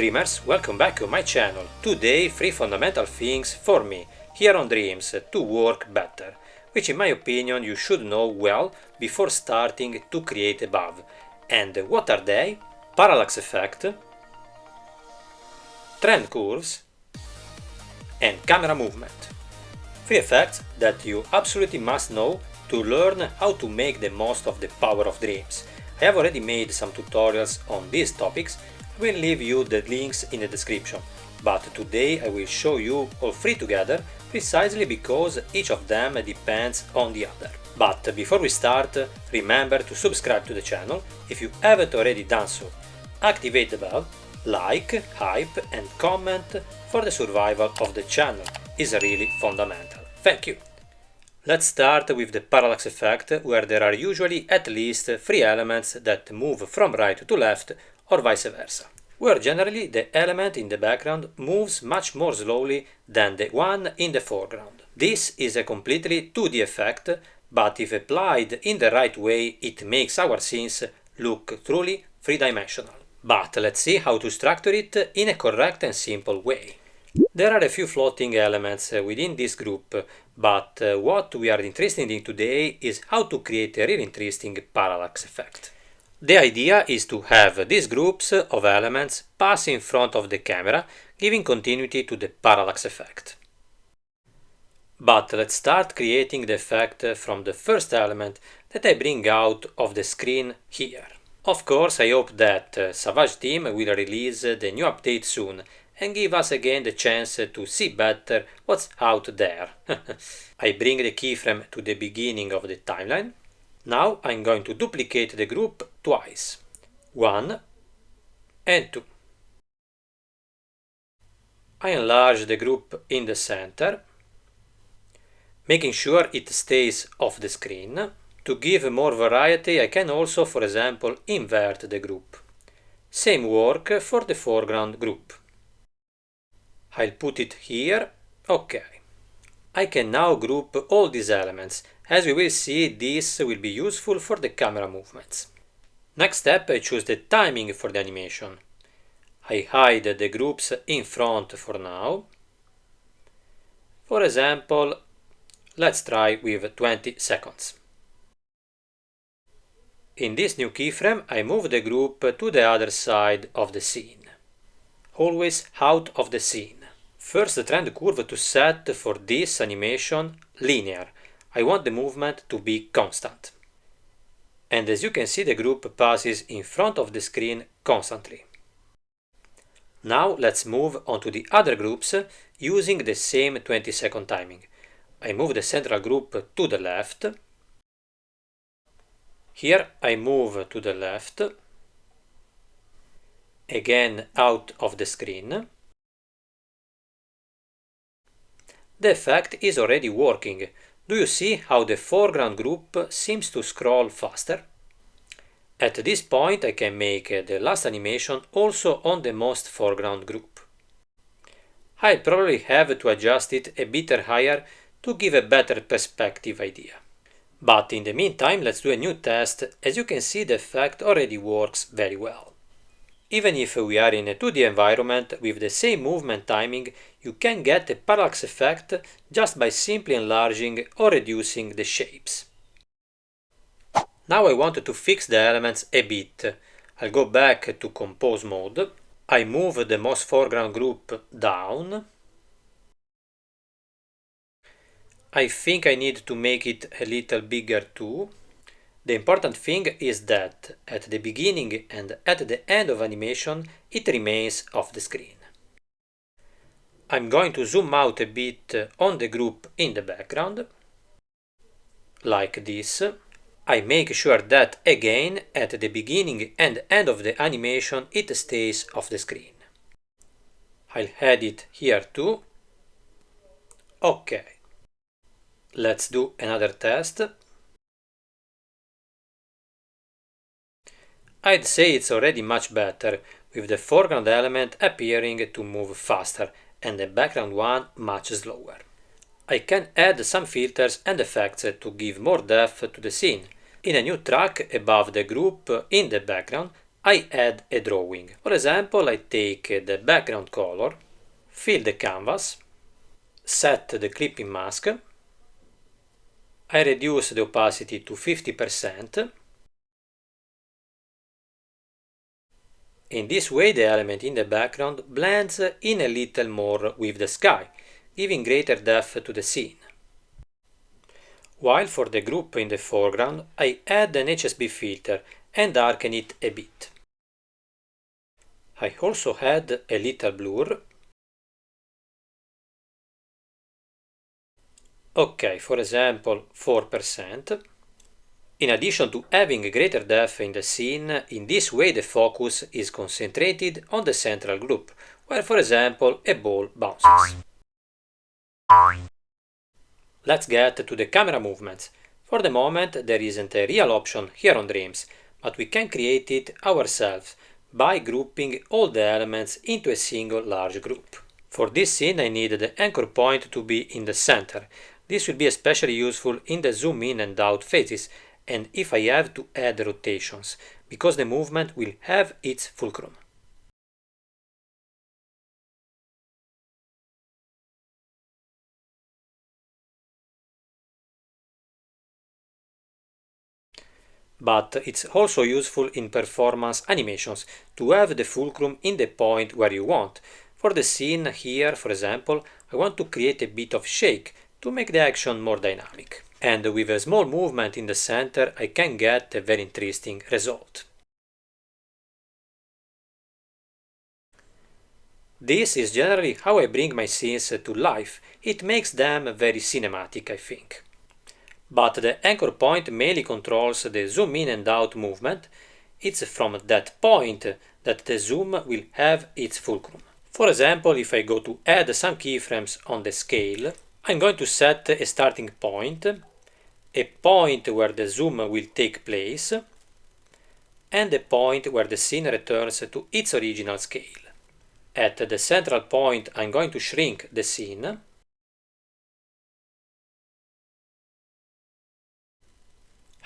Dreamers, welcome back on my channel. Today 3 fundamental things for me, here on Dreams, to work better, which in my opinion you should know well before starting to create above. And what are they? Parallax effect, trend curves, and camera movement. 3 effects that you absolutely must know to learn how to make the most of the power of dreams. I have already made some tutorials on these topics. I will leave you the links in the description, but today I will show you all 3 together precisely because each of them depends on the other. But before we start, remember to subscribe to the channel if you haven't already done so. Activate the bell, like, hype and comment for the survival of the channel. Is really fundamental. Thank you! Let's start with the parallax effect, where there are usually at least 3 elements that move from right to left or vice versa, where generally the element in the background moves much more slowly than the one in the foreground. This is a completely 2D effect, but if applied in the right way it makes our scenes look truly 3-dimensional. But let's see how to structure it in a correct and simple way. There are a few floating elements within this group, but what we are interested in today is how to create a really interesting parallax effect. The idea is to have these groups of elements pass in front of the camera, giving continuity to the parallax effect. But let's start creating the effect from the first element that I bring out of the screen here. Of course, I hope that Savage team will release the new update soon and give us again the chance to see better what's out there. I bring the keyframe to the beginning of the timeline. Now I'm going to duplicate the group twice, 1 and 2. I enlarge the group in the center, making sure it stays off the screen. To give more variety I can also, for example, invert the group. Same work for the foreground group. I'll put it here, OK. I can now group all these elements. As we will see, this will be useful for the camera movements. Next step, I choose the timing for the animation. I hide the groups in front for now. For example, let's try with 20 seconds. In this new keyframe, I move the group to the other side of the scene. Always out of the scene. First, the trend curve to set for this animation linear. I want the movement to be constant. And as you can see, the group passes in front of the screen constantly. Now let's move on to the other groups using the same 20-second timing. I move the central group to the left. Here I move to the left. Again out of the screen. The effect is already working. Do you see how the foreground group seems to scroll faster? At this point I can make the last animation also on the most foreground group. I'll probably have to adjust it a bit higher to give a better perspective idea. But in the meantime, let's do a new test. As you can see, the effect already works very well. Even if we are in a 2D environment with the same movement timing, you can get a parallax effect just by simply enlarging or reducing the shapes. Now I want to fix the elements a bit. I'll go back to compose mode. I move the most foreground group down. I think I need to make it a little bigger too. The important thing is that at the beginning and at the end of animation it remains off the screen. I'm going to zoom out a bit on the group in the background, like this. I make sure that again at the beginning and end of the animation it stays off the screen. I'll add it here too. OK. Let's do another test. I'd say it's already much better, with the foreground element appearing to move faster and the background one much slower. I can add some filters and effects to give more depth to the scene. In a new track above the group in the background, I add a drawing. For example, I take the background color, fill the canvas, set the clipping mask, I reduce the opacity to 50%. In this way the element in the background blends in a little more with the sky, giving greater depth to the scene. While for the group in the foreground I add an HSB filter and darken it a bit. I also add a little blur. Ok, for example 4%. In addition to having greater depth in the scene, in this way the focus is concentrated on the central group, where for example a ball bounces. Let's get to the camera movements. For the moment there isn't a real option here on Dreams, but we can create it ourselves by grouping all the elements into a single large group. For this scene I need the anchor point to be in the center. This will be especially useful in the zoom in and out phases, and if I have to add rotations, because the movement will have its fulcrum. But it's also useful in performance animations to have the fulcrum in the point where you want. For the scene here, for example, I want to create a bit of shake to make the action more dynamic. And with a small movement in the center, I can get a very interesting result. This is generally how I bring my scenes to life. It makes them very cinematic, I think. But the anchor point mainly controls the zoom in and out movement. It's from that point that the zoom will have its fulcrum. For example, if I go to add some keyframes on the scale, I'm going to set a starting point, a point where the zoom will take place, and a point where the scene returns to its original scale. At the central point I'm going to shrink the scene.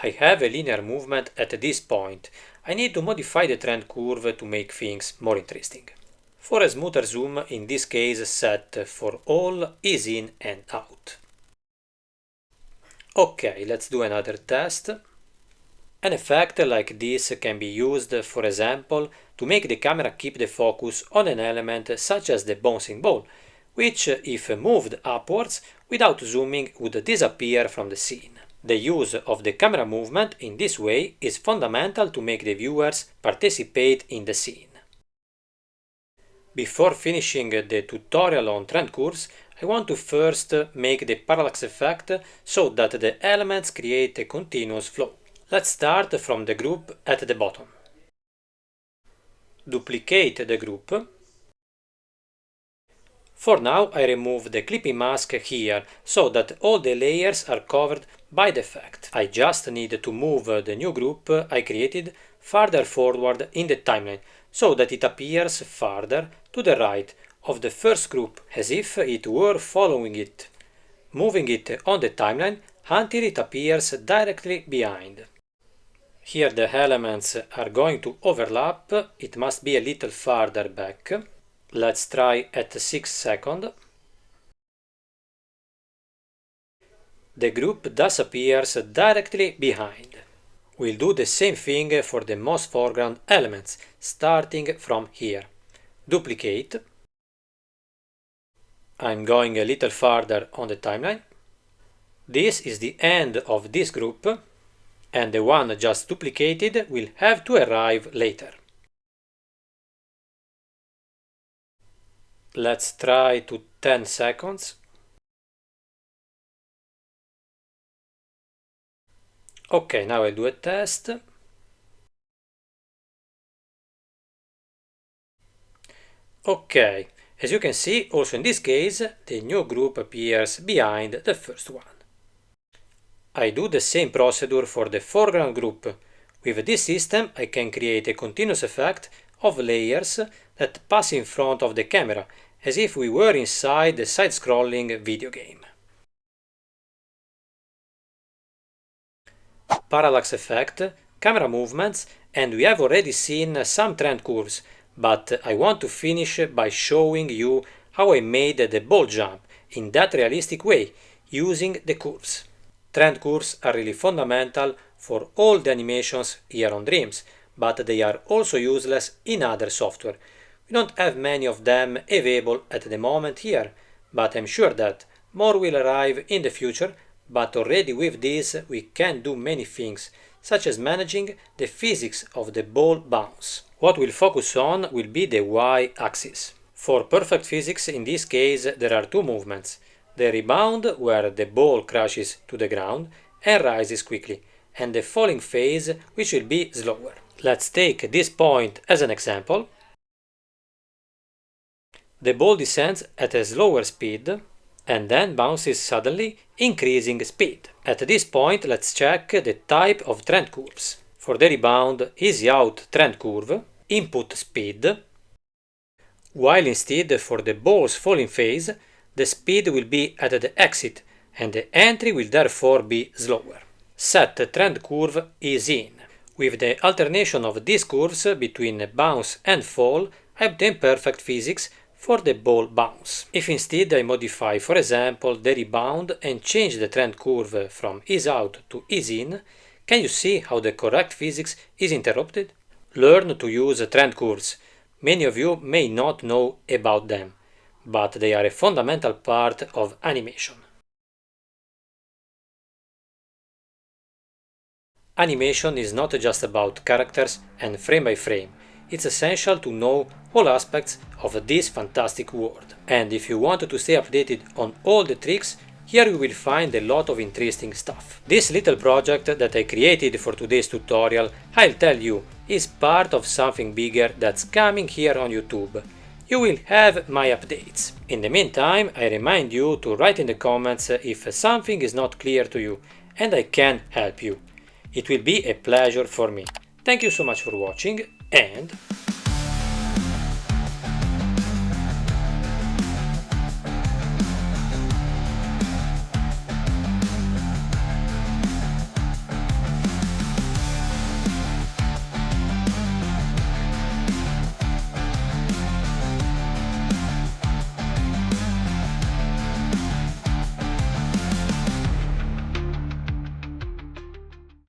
I have a linear movement at this point. I need to modify the trend curve to make things more interesting. For a smoother zoom, in this case set for all is in and out. Ok, let's do another test. An effect like this can be used, for example, to make the camera keep the focus on an element such as the bouncing ball, which, if moved upwards without zooming, would disappear from the scene. The use of the camera movement in this way is fundamental to make the viewers participate in the scene. Before finishing the tutorial on trend curves, I want to first make the parallax effect so that the elements create a continuous flow. Let's start from the group at the bottom. Duplicate the group. For now I remove the clipping mask here so that all the layers are covered by the effect. I just need to move the new group I created farther forward in the timeline so that it appears farther to the right of the first group as if it were following it, moving it on the timeline until it appears directly behind. Here the elements are going to overlap, it must be a little farther back. Let's try at 6 seconds. The group thus appears directly behind. We'll do the same thing for the most foreground elements, starting from here. Duplicate. I'm going a little farther on the timeline. This is the end of this group, and the one just duplicated will have to arrive later. Let's try to 10 seconds. Ok, now I'll do a test. Ok, as you can see, also in this case, the new group appears behind the first one. I do the same procedure for the foreground group. With this system, I can create a continuous effect of layers that pass in front of the camera, as if we were inside the side-scrolling video game. Parallax effect camera movements and we have already seen some trend curves, but I want to finish by showing you how I made the ball jump in that realistic way, using the curves. Trend curves are really fundamental for all the animations here on Dreams, but they are also useless in other software. We don't have many of them available at the moment here, but I'm sure that more will arrive in the future, but already with this we can do many things, such as managing the physics of the ball bounce. What we'll focus on will be the y-axis. For perfect physics in this case there are two movements: the rebound, where the ball crashes to the ground and rises quickly, and the falling phase, which will be slower. Let's take this point as an example. The ball descends at a slower speed and then bounces suddenly, increasing speed. At this point, let's check the type of trend curves. For the rebound, easy out trend curve, input speed, while instead for the ball's falling phase, the speed will be at the exit and the entry will therefore be slower. Set trend curve is in. With the alternation of these curves between bounce and fall, I obtain perfect physics for the ball bounce. If instead I modify, for example, the rebound and change the trend curve from ease out to ease in, can you see how the correct physics is interrupted? Learn to use trend curves. Many of you may not know about them, but they are a fundamental part of animation. Animation is not just about characters and frame by frame. It's essential to know all aspects of this fantastic world. And if you want to stay updated on all the tricks, here you will find a lot of interesting stuff. This little project that I created for today's tutorial, I'll tell you, is part of something bigger that's coming here on YouTube. You will have my updates. In the meantime, I remind you to write in the comments if something is not clear to you, and I can help you. It will be a pleasure for me. Thank you so much for watching, and